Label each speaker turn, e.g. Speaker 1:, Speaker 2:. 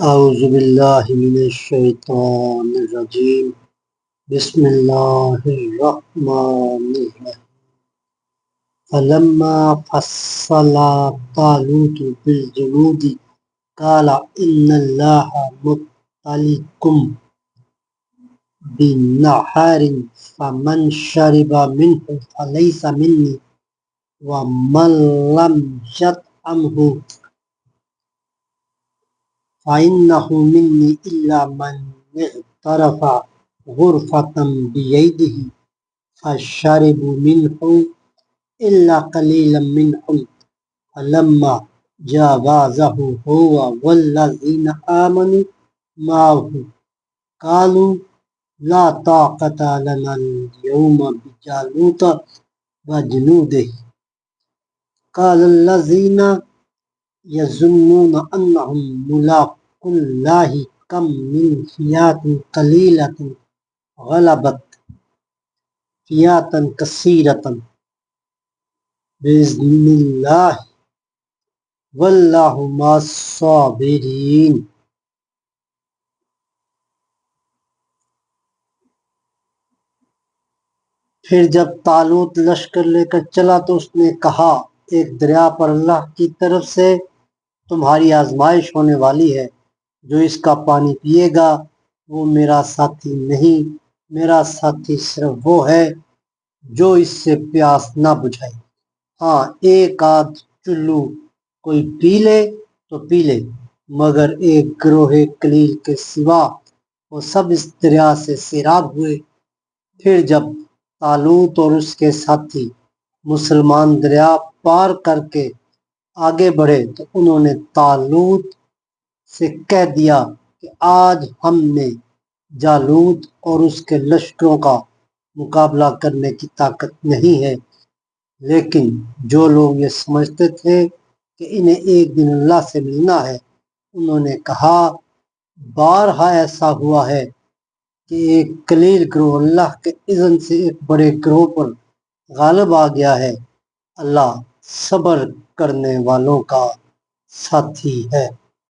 Speaker 1: اعوذ باللہ من الشیطان الرجیم بسم اللہ الرحمن الرحیم فلما فصل طالوت بالجنود قال ان اللہ مبتلیکم بنہر فمن شرب منہ فلیس منی ومن لم یطعمہ فإنه مني إلا من اغترف غرفة بيده فشربوا منه إلا قليلا منهم فلما جاوزه هو والذين آمنوا معه قالوا لا طاقة لنا اليوم بجالوت وجنوده قال الذين يظنون أنهم ملاقو الله كم من فئة قليلة غلبت فئة كثيرة بإذن الله والله مع الصابرين۔ پھر جب طالوت لشکر لے کر چلا تو اس نے کہا، ایک دریا پر اللہ کی طرف سے تمہاری آزمائش ہونے والی ہے، جو اس کا پانی پیے گا وہ میرا ساتھی نہیں، میرا ساتھی صرف وہ ہے جو اس سے پیاس نہ بجھائے۔ ہاں ایک آدھ چلو کوئی پی لے تو پی لے، مگر ایک گروہ قلیل کے سوا وہ سب اس دریا سے سیراب ہوئے۔ پھر جب طالوت اور اس کے ساتھی مسلمان دریا پار کر کے آگے بڑھے تو انہوں نے طالوت سے کہہ دیا کہ آج ہم نے جالوت اور اس کے لشکروں کا مقابلہ کرنے کی طاقت نہیں ہے۔ لیکن جو لوگ یہ سمجھتے تھے کہ انہیں ایک دن اللہ سے ملنا ہے، انہوں نے کہا، بارہا ایسا ہوا ہے کہ ایک قلیل گروہ اللہ کے اذن سے ایک بڑے گروہ پر غالب آ گیا ہے۔ اللہ صبر کرنے والوں کا ساتھی ہے۔